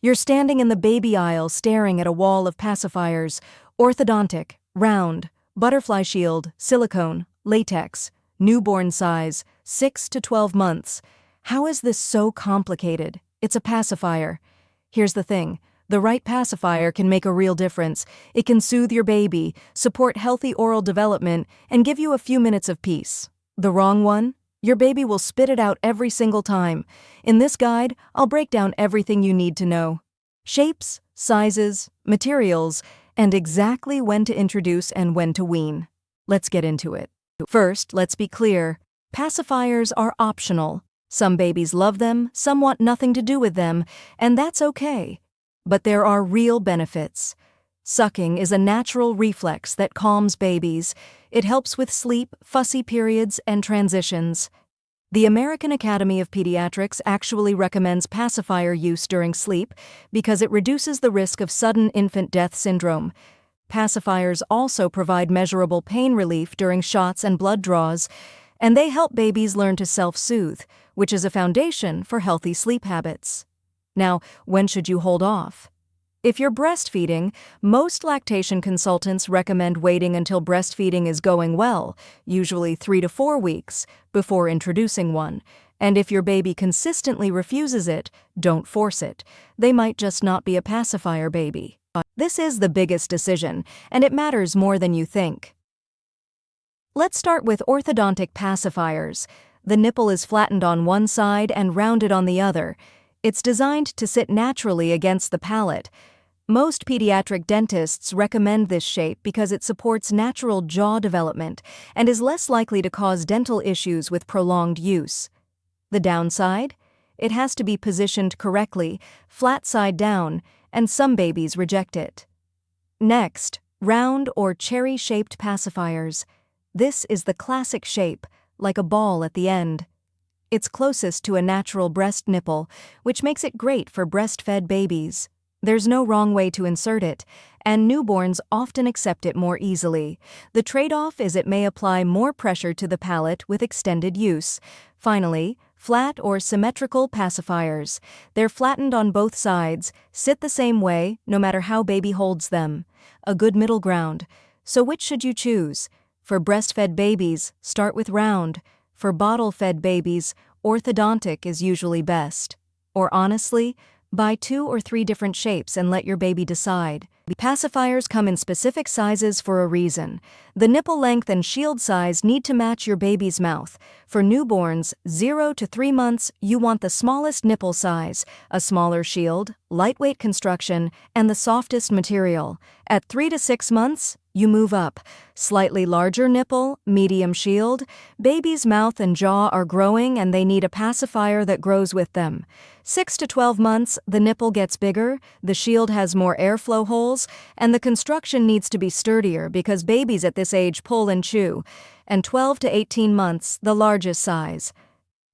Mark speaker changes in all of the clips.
Speaker 1: You're standing in the baby aisle staring at a wall of pacifiers: orthodontic, round, butterfly shield, silicone, latex, newborn size, 6 to 12 months. How is this so complicated? It's a pacifier. Here's the thing. The right pacifier can make a real difference. It can soothe your baby, support healthy oral development, and give you a few minutes of peace. The wrong one? Your baby will spit it out every single time. In this guide, I'll break down everything you need to know: shapes, sizes, materials, and exactly when to introduce and when to wean. Let's get into it. First, let's be clear. Pacifiers are optional. Some babies love them, some want nothing to do with them, and that's okay. But there are real benefits. Sucking is a natural reflex that calms babies. It helps with sleep, fussy periods, and transitions. The American Academy of Pediatrics actually recommends pacifier use during sleep because it reduces the risk of sudden infant death syndrome. Pacifiers also provide measurable pain relief during shots and blood draws, and they help babies learn to self-soothe, which is a foundation for healthy sleep habits. Now, when should you hold off? If you're breastfeeding, most lactation consultants recommend waiting until breastfeeding is going well, usually 3 to 4 weeks, before introducing one. And if your baby consistently refuses it, don't force it. They might just not be a pacifier baby. This is the biggest decision, and it matters more than you think. Let's start with orthodontic pacifiers. The nipple is flattened on one side and rounded on the other. It's designed to sit naturally against the palate. Most pediatric dentists recommend this shape because it supports natural jaw development and is less likely to cause dental issues with prolonged use. The downside? It has to be positioned correctly, flat side down, and some babies reject it. Next, round or cherry-shaped pacifiers. This is the classic shape, like a ball at the end. It's closest to a natural breast nipple, which makes it great for breastfed babies. There's no wrong way to insert it, and newborns often accept it more easily. The trade-off is it may apply more pressure to the palate with extended use. Finally, flat or symmetrical pacifiers. They're flattened on both sides, sit the same way, no matter how baby holds them. A good middle ground. So which should you choose? For breastfed babies, start with round. For bottle-fed babies, orthodontic is usually best. Or honestly, buy 2 or 3 different shapes and let your baby decide. Pacifiers come in specific sizes for a reason. The nipple length and shield size need to match your baby's mouth. For newborns, 0 to 3 months, you want the smallest nipple size, a smaller shield, lightweight construction, and the softest material. At 3 to 6 months, you move up. Slightly larger nipple, medium shield. Baby's mouth and jaw are growing and they need a pacifier that grows with them. 6 to 12 months, the nipple gets bigger, the shield has more airflow holes, and the construction needs to be sturdier because babies at this age pull and chew. And 12 to 18 months, the largest size.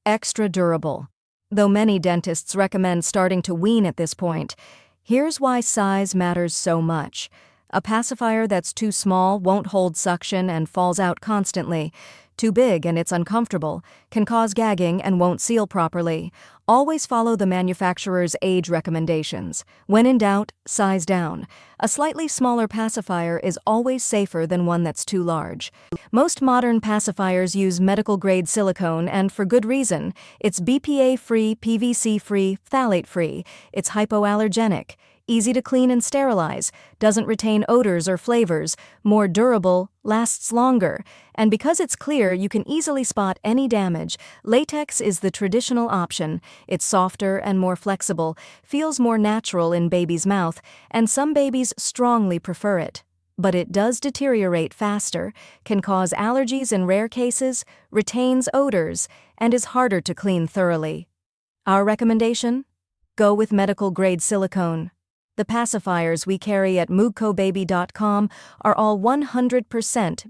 Speaker 1: Extra durable. Though many dentists recommend starting to wean at this point, here's why size matters so much. A pacifier that's too small won't hold suction and falls out constantly. Too big and it's uncomfortable, can cause gagging and won't seal properly. Always follow the manufacturer's age recommendations. When in doubt, size down. A slightly smaller pacifier is always safer than one that's too large. Most modern pacifiers use medical-grade silicone, and for good reason. It's BPA-free, PVC-free, phthalate-free. It's hypoallergenic. Easy to clean and sterilize, doesn't retain odors or flavors, more durable, lasts longer, and because it's clear you can easily spot any damage. Latex is the traditional option. It's softer and more flexible, feels more natural in baby's mouth, and some babies strongly prefer it. But it does deteriorate faster, can cause allergies in rare cases, retains odors, and is harder to clean thoroughly. Our recommendation? Go with medical-grade silicone. The pacifiers we carry at MOOGCObaby.com are all 100%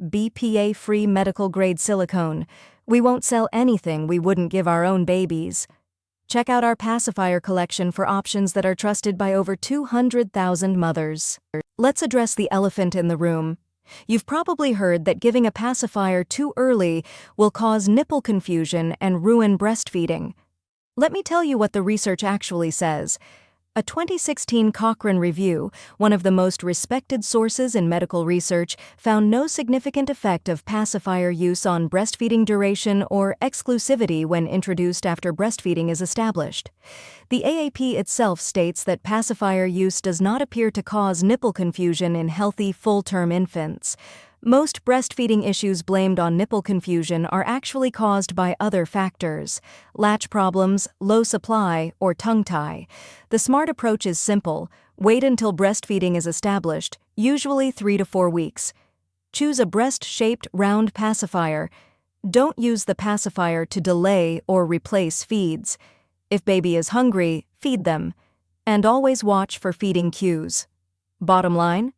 Speaker 1: BPA-free medical-grade silicone. We won't sell anything we wouldn't give our own babies. Check out our pacifier collection for options that are trusted by over 200,000 mothers. Let's address the elephant in the room. You've probably heard that giving a pacifier too early will cause nipple confusion and ruin breastfeeding. Let me tell you what the research actually says. A 2016 Cochrane review, one of the most respected sources in medical research, found no significant effect of pacifier use on breastfeeding duration or exclusivity when introduced after breastfeeding is established. The AAP itself states that pacifier use does not appear to cause nipple confusion in healthy full-term infants. Most breastfeeding issues blamed on nipple confusion are actually caused by other factors: latch problems, low supply, or tongue tie. The smart approach is simple: wait until breastfeeding is established, usually 3 to 4 weeks. Choose a breast-shaped round pacifier. Don't use the pacifier to delay or replace feeds. If baby is hungry, feed them. And always watch for feeding cues. Bottom line?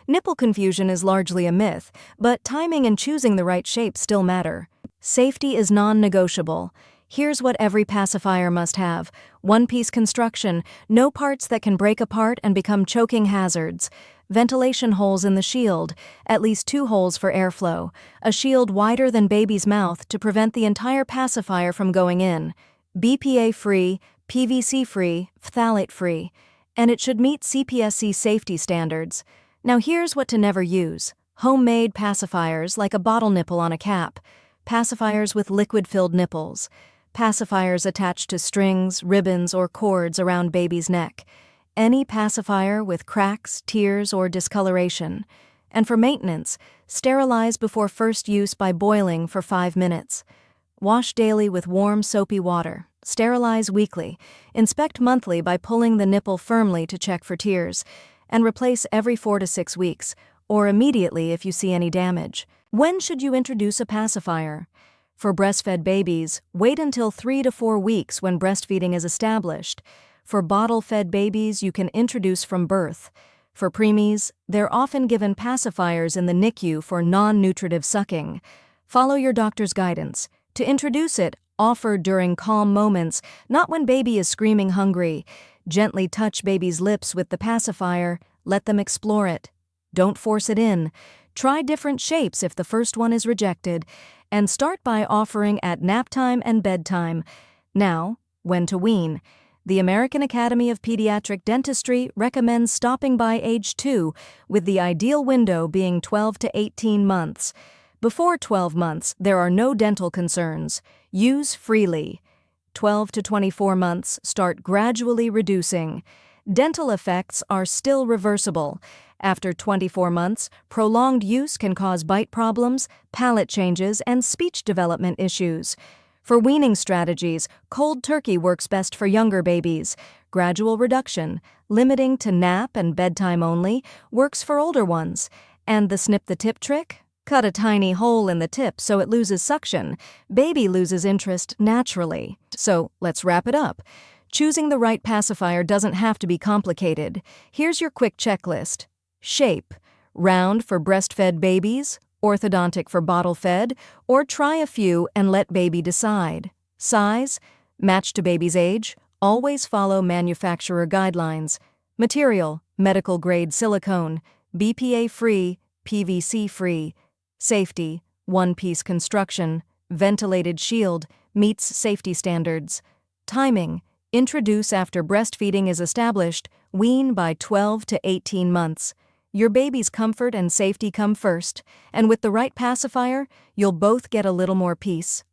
Speaker 1: Nipple confusion is largely a myth, but timing and choosing the right shape still matter. Safety is non-negotiable. Here's what every pacifier must have: one-piece construction, no parts that can break apart and become choking hazards. Ventilation holes in the shield, at least 2 holes for airflow. A shield wider than baby's mouth to prevent the entire pacifier from going in. BPA-free, PVC-free, phthalate-free. And it should meet CPSC safety standards. Now here's what to never use: homemade pacifiers like a bottle nipple on a cap, pacifiers with liquid-filled nipples, pacifiers attached to strings, ribbons, or cords around baby's neck, any pacifier with cracks, tears, or discoloration. And for maintenance, sterilize before first use by boiling for 5 minutes. Wash daily with warm, soapy water. Sterilize weekly. Inspect monthly by pulling the nipple firmly to check for tears. And replace every 4 to 6 weeks, or immediately if you see any damage. When should you introduce a pacifier? For breastfed babies, wait until 3 to 4 weeks when breastfeeding is established. For bottle-fed babies, you can introduce from birth. For preemies, they're often given pacifiers in the NICU for non-nutritive sucking. Follow your doctor's guidance. To introduce it, offer during calm moments, not when baby is screaming hungry. Gently touch baby's lips with the pacifier. Let them explore it. Don't force it in. Try different shapes if the first one is rejected. And start by offering at nap time and bedtime. Now, when to wean. The American Academy of Pediatric Dentistry recommends stopping by age 2, with the ideal window being 12 to 18 months. Before 12 months, there are no dental concerns. Use freely. 12 to 24 months, start gradually reducing. Dental effects are still reversible. After 24 months, prolonged use can cause bite problems, palate changes, and speech development issues. For weaning strategies, cold turkey works best for younger babies. Gradual reduction, limiting to nap and bedtime only, works for older ones. And the snip the tip trick? Cut a tiny hole in the tip so it loses suction. Baby loses interest naturally. So let's wrap it up. Choosing the right pacifier doesn't have to be complicated. Here's your quick checklist. Shape: round for breastfed babies, orthodontic for bottle-fed, or try a few and let baby decide. Size: match to baby's age. Always follow manufacturer guidelines. Material: medical-grade silicone, BPA-free, PVC-free. Safety: one-piece construction, ventilated shield, meets safety standards. Timing: introduce after breastfeeding is established, wean by 12 to 18 months. Your baby's comfort and safety come first, and with the right pacifier, you'll both get a little more peace.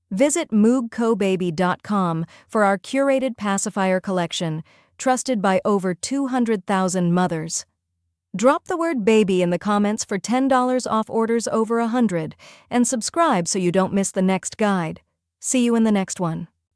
Speaker 1: Visit MOOGCObaby.com for our curated pacifier collection, trusted by over 200,000 mothers. Drop the word baby in the comments for $10 off orders over $100, and subscribe so you don't miss the next guide. See you in the next one.